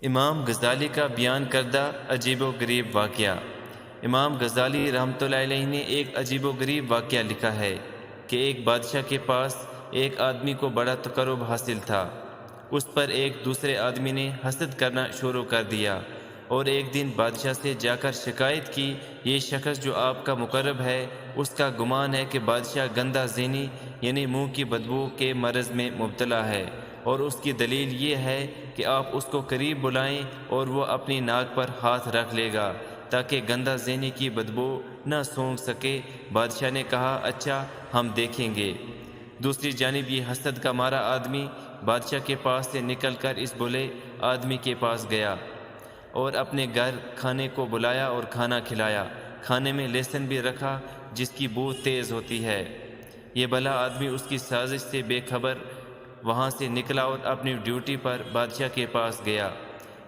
امام غزالی کا بیان کردہ عجیب و غریب واقعہ۔ امام غزالی رحمۃ اللہ علیہ نے ایک عجیب و غریب واقعہ لکھا ہے کہ ایک بادشاہ کے پاس ایک آدمی کو بڑا تقرب حاصل تھا۔ اس پر ایک دوسرے آدمی نے حسد کرنا شروع کر دیا اور ایک دن بادشاہ سے جا کر شکایت کی، یہ شخص جو آپ کا مقرب ہے، اس کا گمان ہے کہ بادشاہ گندہ ذہنی یعنی منہ کی بدبو کے مرض میں مبتلا ہے، اور اس کی دلیل یہ ہے کہ آپ اس کو قریب بلائیں اور وہ اپنی ناک پر ہاتھ رکھ لے گا تاکہ گندہ ذہنی کی بدبو نہ سونگھ سکے۔ بادشاہ نے کہا، اچھا، ہم دیکھیں گے۔ دوسری جانب یہ حسد کا مارا آدمی بادشاہ کے پاس سے نکل کر اس بھولے آدمی کے پاس گیا اور اپنے گھر کھانے کو بلایا اور کھانا کھلایا۔ کھانے میں لہسن بھی رکھا جس کی بو تیز ہوتی ہے۔ یہ بھلا آدمی اس کی سازش سے بے خبر وہاں سے نکلا اور اپنی ڈیوٹی پر بادشاہ کے پاس گیا۔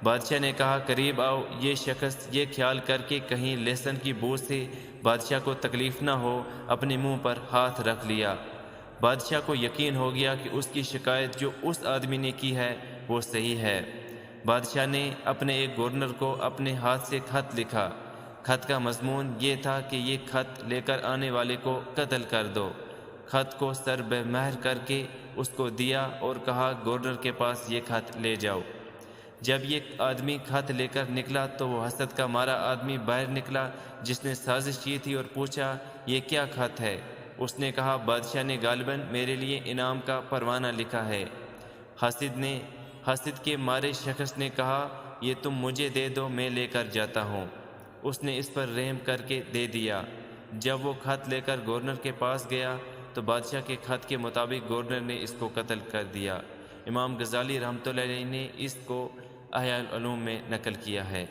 بادشاہ نے کہا، قریب آؤ۔ یہ شخص یہ خیال کر کے کہیں لہسن کی بو سے بادشاہ کو تکلیف نہ ہو، اپنے منہ پر ہاتھ رکھ لیا۔ بادشاہ کو یقین ہو گیا کہ اس کی شکایت جو اس آدمی نے کی ہے وہ صحیح ہے۔ بادشاہ نے اپنے ایک گورنر کو اپنے ہاتھ سے خط لکھا۔ خط کا مضمون یہ تھا کہ یہ خط لے کر آنے والے کو قتل کر دو۔ خط کو سر بے مہر کر کے اس کو دیا اور کہا، گورنر کے پاس یہ خط لے جاؤ۔ جب یہ آدمی خط لے کر نکلا تو وہ حسد کا مارا آدمی باہر نکلا جس نے سازش کی تھی اور پوچھا، یہ کیا خط ہے؟ اس نے کہا، بادشاہ نے غالباً میرے لیے انعام کا پروانہ لکھا ہے۔ حسد کے مارے شخص نے کہا، یہ تم مجھے دے دو، میں لے کر جاتا ہوں۔ اس نے اس پر رحم کر کے دے دیا۔ جب وہ خط لے کر گورنر کے پاس گیا تو بادشاہ کے خط کے مطابق گورنر نے اس کو قتل کر دیا۔ امام غزالی رحمۃ اللہ علیہ نے اس کو احیاء العلوم میں نقل کیا ہے۔